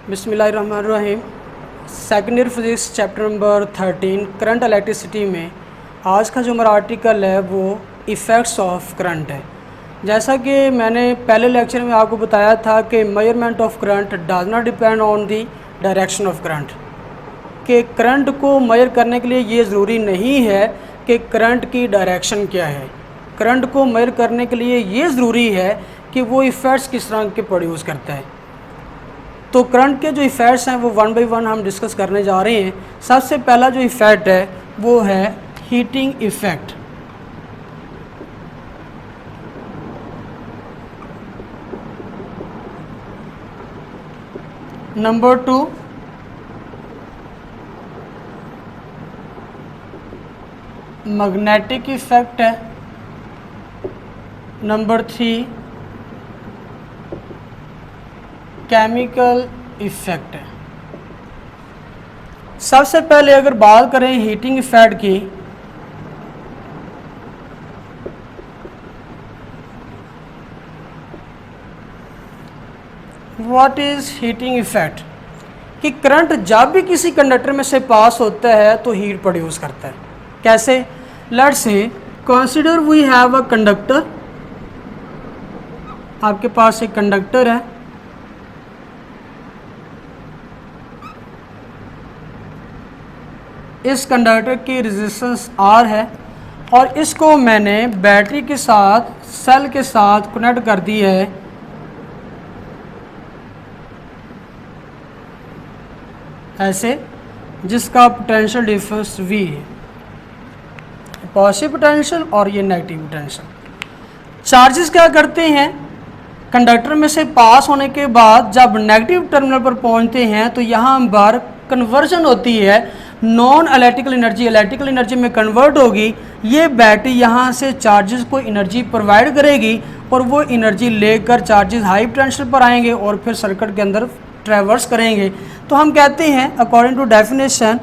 बिस्मिल्लाहिर्रहमानिर्रहीम। Second year physics chapter number 13 current electricity में आज का जो हमारा आर्टिकल है वो इफ़ेक्ट्स ऑफ करंट है। जैसा कि मैंने पहले लेक्चर में आपको बताया था कि measurement of current does not depend on the direction of current, कि करंट को मेजर करने के लिए ये ज़रूरी नहीं है कि करंट की डायरेक्शन क्या है। करंट को मेजर करने के लिए ये ज़रूरी है कि वो इफ़ेक्ट्स किस तरह के प्रोड्यूस करता है। तो करंट के जो इफ़ेक्ट्स हैं वो वन बाय वन हम डिस्कस करने जा रहे हैं। सबसे पहला जो इफ़ेक्ट है वो है heating effect. Number 2 magnetic effect है। नंबर 3 केमिकल इफ़ेक्ट है। सबसे पहले अगर बात करें हीटिंग इफ़ेक्ट की, व्हाट इज़ हीटिंग इफ़ेक्ट, कि करंट जब भी किसी कंडक्टर में से पास होता है तो हीट प्रोड्यूस करता है। कैसे? Let's say consider we have a conductor. आपके पास एक कंडक्टर है, इस कंडक्टर की रेजिस्टेंस R है और इसको मैंने बैटरी के साथ सेल के साथ कनेक्ट कर दी है ऐसे, जिसका पोटेंशियल डिफरेंस V है, पॉजिटिव पोटेंशियल और ये नेगेटिव पोटेंशियल। चार्जेस क्या करते हैं, कंडक्टर में से पास होने के बाद जब नेगेटिव टर्मिनल पर पहुंचते हैं तो यहाँ पर कन्वर्जन होती है, non electrical energy electrical energy में कन्वर्ट होगी। ये बैटरी यहाँ से चार्जेस को एनर्जी प्रोवाइड करेगी और वो एनर्जी लेकर चार्जेस हाई पोटेंशियल पर आएंगे और फिर सर्किट के अंदर ट्रैवर्स करेंगे। तो हम कहते हैं according to definition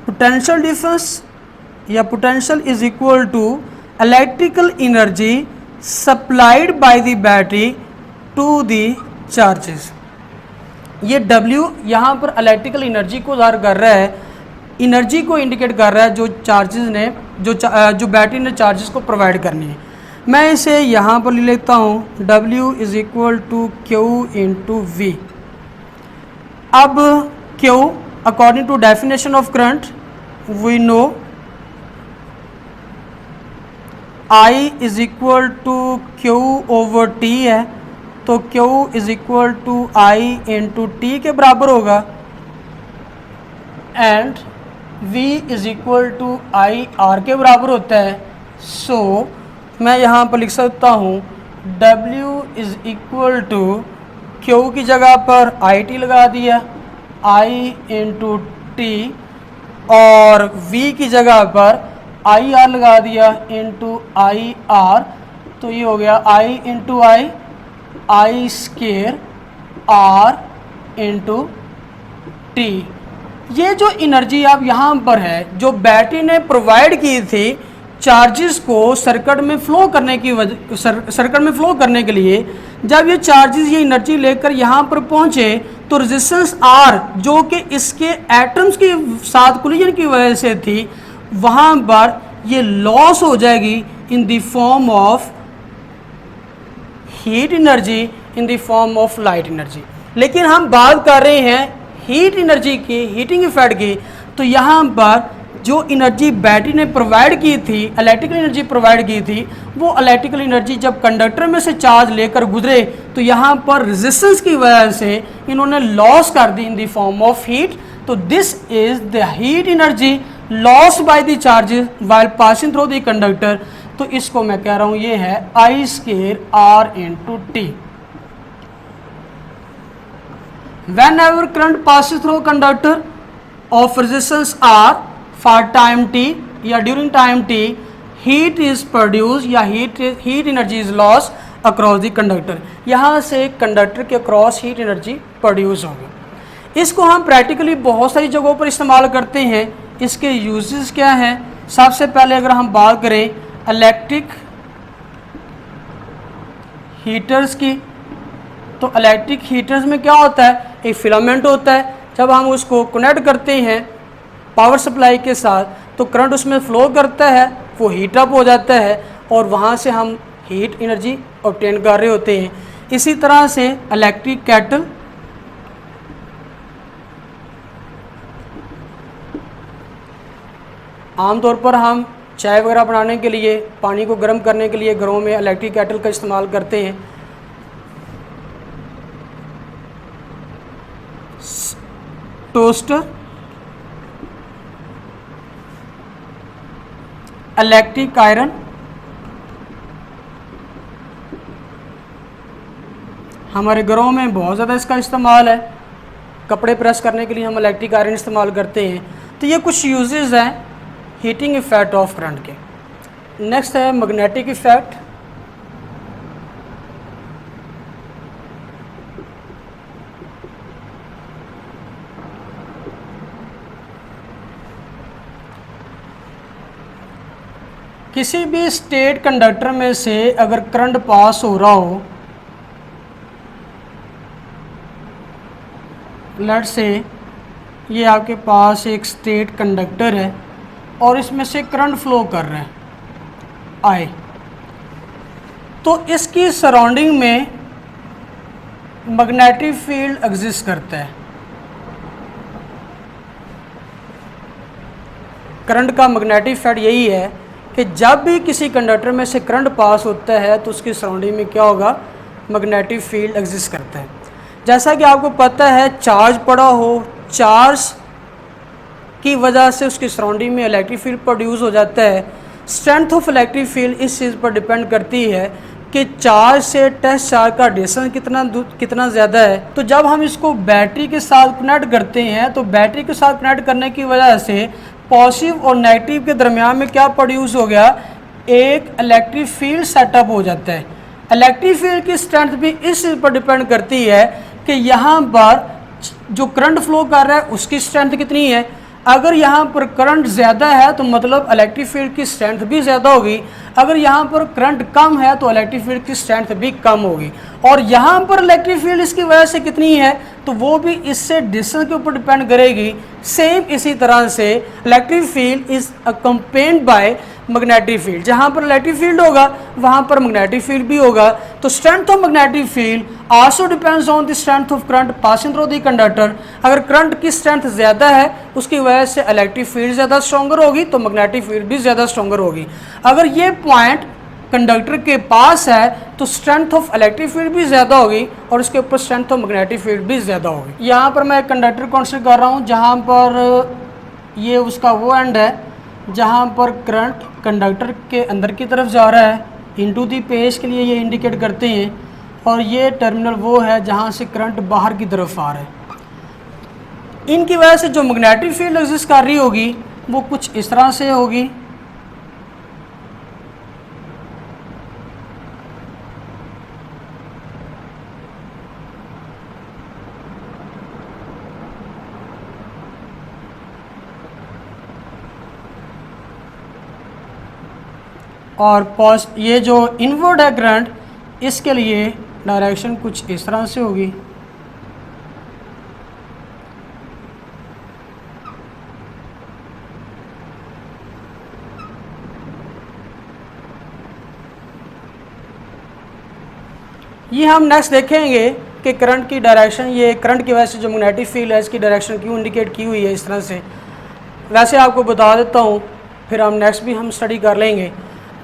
potential difference या potential is equal to electrical energy supplied by the battery to the charges. ये W यहाँ पर इलेक्ट्रिकल एनर्जी को ज़ाहिर कर रहा है, एनर्जी को इंडिकेट कर रहा है जो चार्जेस ने जो बैटरी ने चार्जेस को प्रोवाइड करनी है। मैं इसे यहाँ पर ले लेता हूँ, W is equal to Q into V। अब Q according to definition of current we know I is equal to Q over T है, तो Q is equal to I into T के बराबर होगा and V is equal to I R के बराबर होता है। सो मैं यहाँ पर लिख सकता हूँ W is equal to Q की जगह पर IT लगा दिया, I इंटू T, और V की जगह पर IR लगा दिया इंटू IR। तो ये हो गया I into I square R into T। ये जो एनर्जी अब यहाँ पर है जो बैटरी ने प्रोवाइड की थी चार्जेस को सर्किट में फ्लो करने की सर्किट में फ्लो करने के लिए, जब ये चार्जेस ये एनर्जी लेकर यहाँ पर पहुँचे तो रेजिस्टेंस R जो कि इसके एटम्स के साथ कोलिजन की वजह से थी, वहाँ पर ये लॉस हो जाएगी इन the form of heat energy, in the form of light energy. लेकिन हम बात कर रहे हैं हीट एनर्जी की, हीटिंग इफेक्ट की। तो यहाँ पर जो एनर्जी बैटरी ने प्रोवाइड की थी, इलेक्ट्रिकल एनर्जी प्रोवाइड की थी, वो इलेक्ट्रिकल एनर्जी जब कंडक्टर में से चार्ज लेकर गुजरे तो यहाँ पर रेजिस्टेंस की वजह से इन्होंने लॉस कर दी in the form of heat. तो this is the heat energy loss by the charges while passing through the conductor. तो इसको मैं कह रहा हूँ ये है I square R into T। Whenever current passes through conductor of resistance R for time t या during time t, heat is produced या heat energy is lost across the conductor। यहाँ से कंडक्टर के क्रॉस हीट एनर्जी प्रोड्यूस होगी। इसको हम practically बहुत सारी जगहों पर इस्तेमाल करते हैं। इसके यूजेस क्या हैं? सबसे पहले अगर हम बात करें इलेक्ट्रिक हीटर्स की। तो इलेक्ट्रिक हीटर्स में क्या होता है, एक फिलामेंट होता है, जब हम उसको कनेक्ट करते हैं पावर सप्लाई के साथ तो करंट उसमें फ्लो करता है, वो हीट अप हो जाता है और वहाँ से हम हीट एनर्जी ऑब्टेन कर रहे होते हैं। इसी तरह से इलेक्ट्रिक केटल, आमतौर पर हम चाय वगैरह बनाने के लिए, पानी को गर्म करने के लिए घरों में इलेक्ट्रिक केटल का इस्तेमाल करते हैं। टोस्टर, इलेक्ट्रिक आयरन, हमारे घरों में बहुत ज़्यादा इसका इस्तेमाल है। कपड़े प्रेस करने के लिए हम इलेक्ट्रिक आयरन इस्तेमाल करते हैं। तो ये कुछ यूजेस हैं हीटिंग इफ़ेक्ट ऑफ करंट के। नेक्स्ट है मैग्नेटिक इफ़ेक्ट। किसी भी स्टेट कंडक्टर में से अगर करंट पास हो रहा हो, लेट से ये आपके पास एक स्टेट कंडक्टर है और इसमें से करंट फ्लो कर रहा है आई, तो इसकी सराउंडिंग में मैग्नेटिक फील्ड एग्जिस्ट करता है। करंट का मैग्नेटिक फील्ड यही है कि जब भी किसी कंडक्टर में से करंट पास होता है तो उसकी सराउंडिंग में क्या होगा, मैग्नेटिक फील्ड एग्जिस्ट करता है। जैसा कि आपको पता है चार्ज पड़ा हो, चार्ज की वजह से उसकी सराउंडिंग में इलेक्ट्रिक फील्ड प्रोड्यूस हो जाता है। स्ट्रेंथ ऑफ इलेक्ट्रिक फील्ड इस चीज़ पर डिपेंड करती है कि चार्ज से टेस्ट चार्ज का डिस्टेंस कितना ज़्यादा है। तो जब हम इसको बैटरी के साथ कनेक्ट करते हैं तो बैटरी के साथ कनेक्ट करने की वजह से पॉजिटिव और नेगेटिव के दरमियान में क्या प्रोड्यूस हो गया, एक इलेक्ट्रिक फील्ड सेटअप हो जाता है। इलेक्ट्रिक फील्ड की स्ट्रेंथ भी इस चीज़ पर डिपेंड करती है कि यहाँ पर जो करंट फ्लो कर रहा है उसकी स्ट्रेंथ कितनी है। अगर यहाँ पर करंट ज़्यादा है तो मतलब इलेक्ट्रिक फील्ड की स्ट्रेंथ भी ज़्यादा होगी, अगर यहाँ पर करंट कम है तो इलेक्ट्रिक फील्ड की स्ट्रेंथ भी कम होगी। और यहाँ पर इलेक्ट्रिक फील्ड इसकी वजह से कितनी है तो वो भी इससे डिस्टेंस के ऊपर डिपेंड करेगी। सेम इसी तरह से electric field is accompanied by magnetic field. जहाँ पर इलेक्ट्रिक फील्ड होगा वहाँ पर मैग्नेटिक फील्ड भी होगा। तो strength of magnetic field also depends on the strength of current passing through the conductor. अगर करंट की स्ट्रेंथ ज़्यादा है उसकी वजह से इलेक्ट्रिक फील्ड ज़्यादा स्ट्रॉन्गर होगी तो मैग्नेटिक फील्ड भी ज़्यादा स्ट्रॉन्गर होगी। अगर ये पॉइंट कंडक्टर के पास है तो स्ट्रेंथ ऑफ इलेक्ट्रिक फील्ड भी ज़्यादा होगी और उसके ऊपर स्ट्रेंथ ऑफ मैग्नेटिक फील्ड भी ज़्यादा होगी। यहाँ पर मैं एक कंडक्टर कंसीडर कर रहा हूँ जहाँ पर ये उसका वो एंड है जहाँ पर करंट कंडक्टर के अंदर की तरफ जा रहा है, इनटू दी पेज के लिए ये इंडिकेट करते हैं, और ये टर्मिनल वो है जहाँ से करंट बाहर की तरफ आ रहा है। इनकी वजह से जो मैग्नेटिक फील्ड एग्जिस्ट कर रही होगी वो कुछ इस तरह से होगी। और ये जो इनवर्ड है करंट, इसके लिए डायरेक्शन कुछ इस तरह से होगी। ये हम नेक्स्ट देखेंगे कि करंट की डायरेक्शन, ये करंट की वजह से जो मैग्नेटिक फील्ड है इसकी डायरेक्शन क्यों इंडिकेट की हुई है इस तरह से। वैसे आपको बता देता हूँ, फिर हम नेक्स्ट भी हम स्टडी कर लेंगे।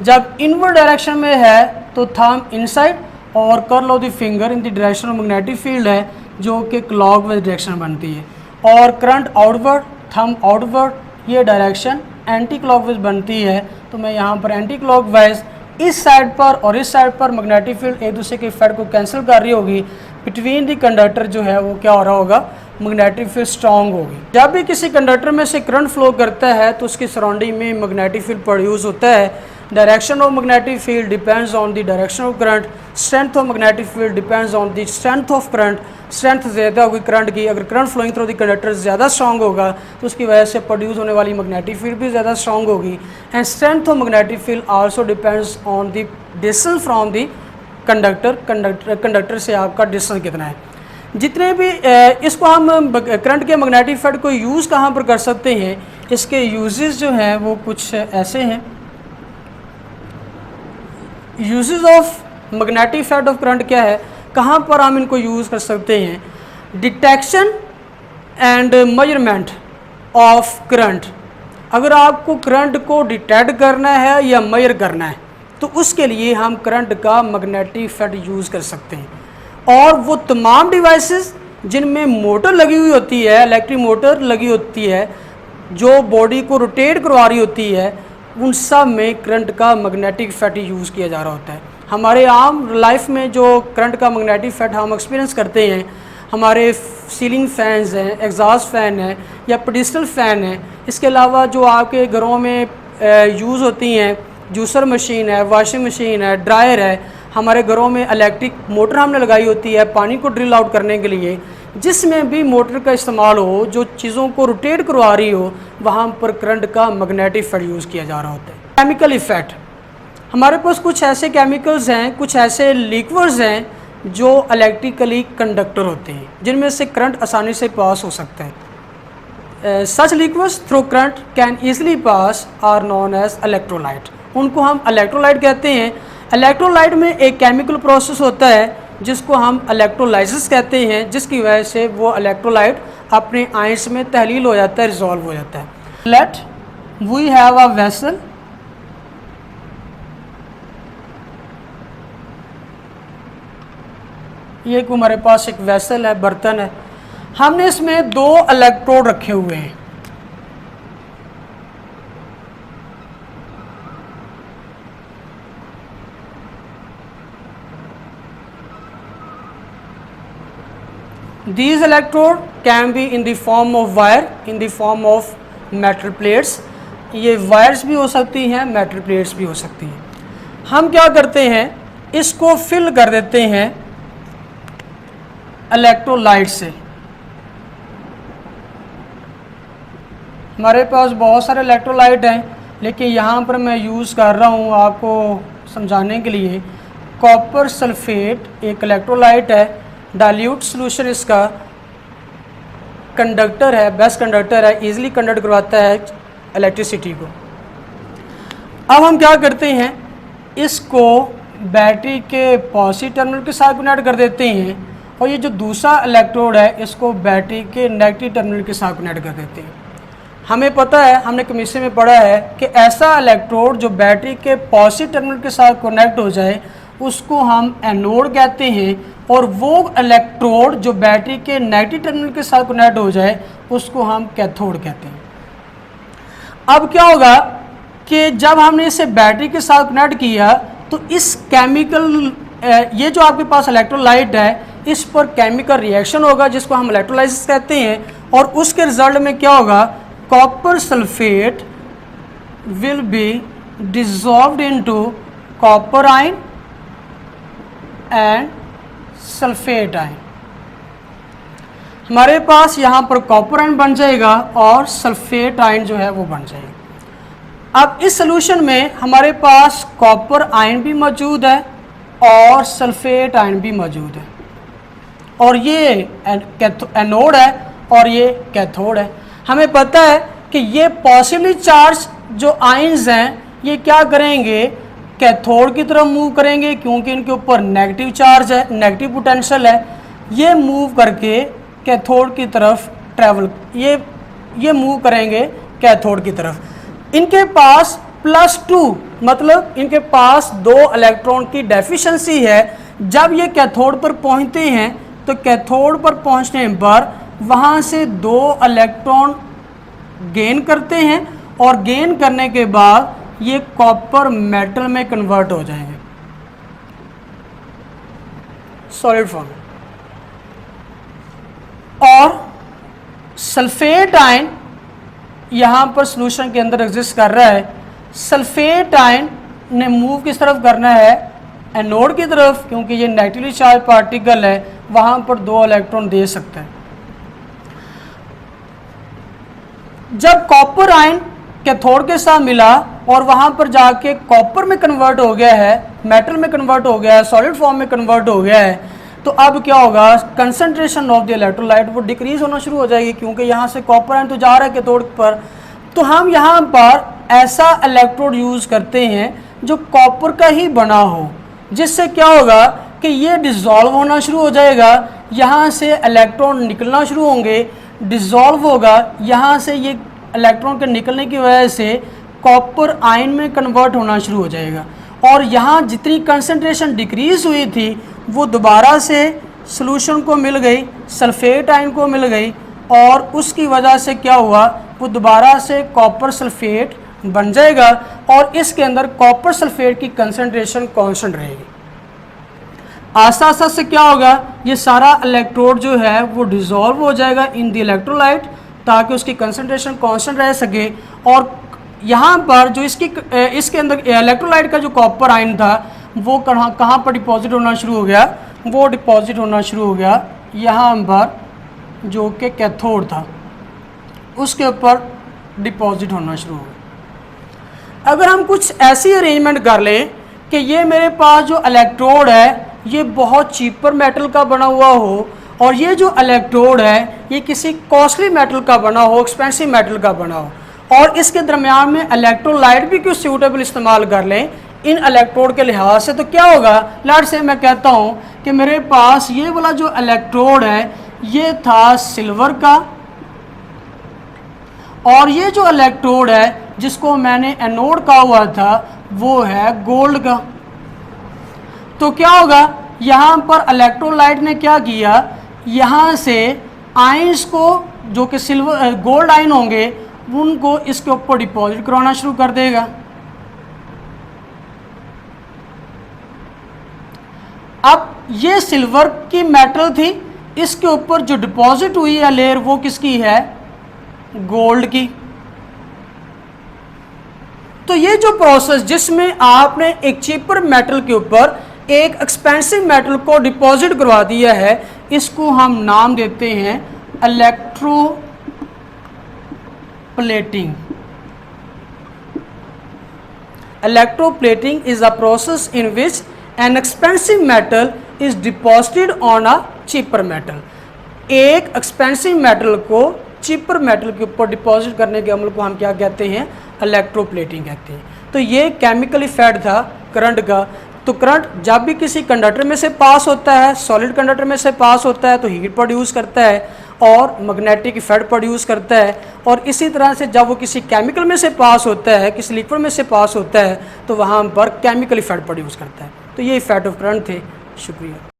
जब इनवर्ड डायरेक्शन में है तो थंब इनसाइड और curl of the finger in the direction of magnetic field है जो कि क्लॉकवाइज डायरेक्शन बनती है, और करंट आउटवर्ड थंब आउटवर्ड, ये डायरेक्शन एंटी क्लॉकवाइज बनती है। तो मैं यहाँ पर एंटी क्लॉकवाइज इस साइड पर और इस साइड पर मैग्नेटिक फील्ड एक दूसरे के इफेक्ट को कैंसिल कर रही होगी। बिटवीन द कंडक्टर जो है वो क्या हो रहा होगा, मैग्नेटिक फील्ड स्ट्रांग होगी। जब भी किसी कंडक्टर में से करंट फ्लो करता है तो उसकी सराउंडिंग में मैग्नेटिक फील्ड प्रोड्यूस होता है। Direction of magnetic field depends on the direction of current. Strength of magnetic field depends on the strength of current. Strength ज़्यादा होगी करंट की, अगर current flowing through the conductor ज़्यादा strong होगा तो उसकी वजह से प्रोड्यूस होने वाली मैग्नेटिक फील्ड भी ज़्यादा स्ट्रॉन्ग होगी। And strength of magnetic field also depends on the distance from the conductor से आपका डिस्टेंस कितना है। जितने भी इसको हम करंट के मैग्नेटिक इफेक्ट को यूज़ कहाँ पर कर सकते हैं, इसके यूजेस जो हैं वो कुछ ऐसे हैं। Uses of magnetic effect of current क्या है, कहाँ पर हम इनको यूज़ कर सकते हैं। Detection and measurement of current, अगर आपको करंट को डिटेक्ट करना है या मेजर करना है तो उसके लिए हम करंट का मैग्नेटिक इफेक्ट यूज़ कर सकते हैं। और वो तमाम डिवाइसेस जिनमें मोटर लगी हुई होती है, इलेक्ट्रिक मोटर लगी होती है जो बॉडी को रोटेट करवा रही होती है, उन सब में करंट का मैग्नेटिक इफेक्ट यूज़ किया जा रहा होता है। हमारे आम लाइफ में जो करंट का मैग्नेटिक इफेक्ट हम एक्सपीरियंस करते हैं, हमारे सीलिंग फैंस हैं, एग्जॉस्ट फ़ैन है या पेडिस्टल फ़ैन है, इसके अलावा जो आपके घरों में यूज़ होती हैं, जूसर मशीन है, वॉशिंग मशीन है, ड्रायर है, हमारे घरों में इलेक्ट्रिक मोटर हमने लगाई होती है पानी को ड्रिल आउट करने के लिए, जिसमें भी मोटर का इस्तेमाल हो, जो चीज़ों को रोटेट करवा रही हो, वहाँ पर करंट का मैग्नेटिक इफेक्ट यूज़ किया जा रहा होता है। केमिकल इफ़ेक्ट, हमारे पास कुछ ऐसे केमिकल्स हैं, कुछ ऐसे लिक्विड्स हैं जो इलेक्ट्रिकली कंडक्टर होते हैं, जिनमें से करंट आसानी से पास हो सकता है। Such liquids through current can easily pass are known as electrolyte, उनको हम इलेक्ट्रोलाइट कहते हैं। इलेक्ट्रोलाइट में एक केमिकल प्रोसेस होता है जिसको हम इलेक्ट्रोलाइसिस कहते हैं, जिसकी वजह से वो इलेक्ट्रोलाइट अपने आयंस में तहलील हो जाता है, रिजॉल्व हो जाता है। Let we have a vessel, ये हमारे पास एक वेसल है, बर्तन है, हमने इसमें 2 इलेक्ट्रोड रखे हुए हैं। These electrode can be in the form of wire, in the form of metal plates, ये वायर्स भी हो सकती हैं, मेटल प्लेट्स भी हो सकती हैं। हम क्या करते हैं, इसको फिल कर देते हैं इलेक्ट्रोलाइट से। हमारे पास बहुत सारे इलेक्ट्रोलाइट हैं, लेकिन यहाँ पर मैं यूज़ कर रहा हूँ आपको समझाने के लिए, कॉपर सल्फेट एक इलेक्ट्रोलाइट है, डाइल्यूट सॉल्यूशन इसका कंडक्टर है, बेस्ट कंडक्टर है, इजीली कंडक्ट करवाता है इलेक्ट्रिसिटी को। अब हम क्या करते हैं, इसको बैटरी के पॉजिटिव टर्मिनल के साथ कनेक्ट कर देते हैं, और ये जो दूसरा इलेक्ट्रोड है इसको बैटरी के नेगेटिव टर्मिनल के साथ कनेक्ट कर देते हैं। हमें पता है, हमने केमिस्ट्री में पढ़ा है कि ऐसा इलेक्ट्रोड जो बैटरी के पॉजिटिव टर्मिनल के साथ कनेक्ट हो जाए उसको हम एनोड कहते हैं, और वो इलेक्ट्रोड जो बैटरी के नेगेटिव टर्मिनल के साथ कनेक्ट हो जाए उसको हम कैथोड कहते हैं। अब क्या होगा कि जब हमने इसे बैटरी के साथ कनेक्ट किया तो इस केमिकल, ये जो आपके पास इलेक्ट्रोलाइट है, इस पर केमिकल रिएक्शन होगा जिसको हम इलेक्ट्रोलाइसिस कहते हैं, और उसके रिजल्ट में क्या होगा, copper sulphate will be dissolved into copper ion and sulphate ion. हमारे पास यहाँ पर कॉपर आयन बन जाएगा और सल्फेट आयन जो है वो बन जाएगा। अब इस सॉल्यूशन में हमारे पास कॉपर आयन भी मौजूद है और सल्फेट आयन भी मौजूद है, और ये एनोड है और ये कैथोड है। हमें पता है कि ये पॉजिटिवली चार्ज जो आयंस हैं ये क्या करेंगे, कैथोड की तरफ मूव करेंगे, क्योंकि इनके ऊपर नेगेटिव चार्ज है, नेगेटिव पोटेंशियल है, ये मूव करके कैथोड की तरफ ट्रैवल, ये मूव करेंगे कैथोड की तरफ। इनके पास +2 मतलब इनके पास 2 इलेक्ट्रॉन की डेफिशिएंसी है। जब ये कैथोड पर पहुंचते हैं तो कैथोड पर पहुंचने पर वहां से 2 इलेक्ट्रॉन गेन करते हैं, और गेन करने के बाद ये कॉपर मेटल में कन्वर्ट हो जाएंगे, सॉलिड फॉर्म। और सल्फेट आयन यहाँ पर सॉल्यूशन के अंदर एग्जिस्ट कर रहा है। सल्फेट आयन ने मूव किस तरफ करना है, एनोड की तरफ, क्योंकि ये नेगेटिवली चार्ज पार्टिकल है, वहाँ पर 2 इलेक्ट्रॉन दे सकता है। जब कॉपर आयन कैथोड के साथ मिला और वहाँ पर जाके कॉपर में कन्वर्ट हो गया है, मेटल में कन्वर्ट हो गया है, सॉलिड फॉर्म में कन्वर्ट हो गया है, तो अब क्या होगा, कंसंट्रेशन ऑफ द इलेक्ट्रोलाइट वो डिक्रीज होना शुरू हो जाएगी, क्योंकि यहाँ से कॉपर आयन तो जा रहा है कैथोड पर। तो हम यहाँ पर ऐसा इलेक्ट्रोड यूज़ करते हैं जो कॉपर का ही बना हो, जिससे क्या होगा कि ये डिज़ोल्व होना शुरू हो जाएगा, यहाँ से इलेक्ट्रॉन निकलना शुरू होंगे, डिज़ोल्व होगा, यहाँ से ये इलेक्ट्रॉन के निकलने की वजह से कॉपर आयन में कन्वर्ट होना शुरू हो जाएगा, और यहाँ जितनी कंसंट्रेशन डिक्रीज हुई थी वो दोबारा से सॉल्यूशन को मिल गई, सल्फेट आयन को मिल गई, और उसकी वजह से क्या हुआ, वो दोबारा से कॉपर सल्फेट बन जाएगा, और इसके अंदर कॉपर सल्फेट की कंसंट्रेशन कांस्टेंट रहेगी। आस्ता आस्ता से क्या होगा, ये सारा इलेक्ट्रोड जो है वो डिज़ोल्व हो जाएगा इन द इलेक्ट्रोलाइट, ताकि उसकी कंसंट्रेशन कांस्टेंट रह सके। और यहाँ पर जो इसके अंदर इलेक्ट्रोलाइट का जो कॉपर आयन था वो कहाँ पर डिपॉजिट होना शुरू हो गया, वो डिपॉजिट होना शुरू हो गया यहाँ पर, जो कि कैथोड था उसके ऊपर डिपॉजिट होना शुरू हो गया। अगर हम कुछ ऐसी अरेंजमेंट कर लें कि ये मेरे पास जो इलेक्ट्रोड है ये बहुत चीपर मेटल का बना हुआ हो, और ये जो इलेक्ट्रोड है ये किसी कॉस्टली मेटल का बना हो, एक्सपेंसिव मेटल का बना हो, और इसके दरमियान में इलेक्ट्रोलाइट भी कुछ सूटेबल इस्तेमाल कर लें इन इलेक्ट्रोड के लिहाज से, तो क्या होगा, लेट से मैं कहता हूँ कि मेरे पास ये वाला जो इलेक्ट्रोड है ये था सिल्वर का, और ये जो इलेक्ट्रोड है जिसको मैंने एनोड कहा हुआ था वो है गोल्ड का। तो क्या होगा, यहाँ पर इलेक्ट्रोलाइट ने क्या किया, यहाँ से आयंस को जो कि सिल्वर गोल्ड आयन होंगे उनको इसके ऊपर डिपॉजिट कराना शुरू कर देगा। अब ये सिल्वर की मेटल थी, इसके ऊपर जो डिपॉजिट हुई है लेयर वो किसकी है, गोल्ड की। तो ये जो प्रोसेस जिसमें आपने एक चीपर मेटल के ऊपर एक एक्सपेंसिव मेटल को डिपॉजिट करवा दिया है, इसको हम नाम देते हैं electroplating. Electroplating is a process in which an expensive metal is deposited on a cheaper metal. एक एक्सपेंसिव मेटल को चीपर मेटल के ऊपर डिपॉजिट करने के अमल को हम क्या कहते हैं, इलेक्ट्रोप्लेटिंग कहते हैं। तो ये केमिकल इफेक्ट था करंट का। तो करंट जब भी किसी कंडक्टर में से पास होता है, सॉलिड कंडक्टर में से पास होता है, तो हीट प्रोड्यूस करता है और मैग्नेटिक इफेक्ट प्रोड्यूस करता है। और इसी तरह से जब वो किसी केमिकल में से पास होता है, किसी लिक्विड में से पास होता है, तो वहाँ पर केमिकल इफेक्ट प्रोड्यूस करता है। तो ये इफेक्ट ऑफ करंट थे। शुक्रिया।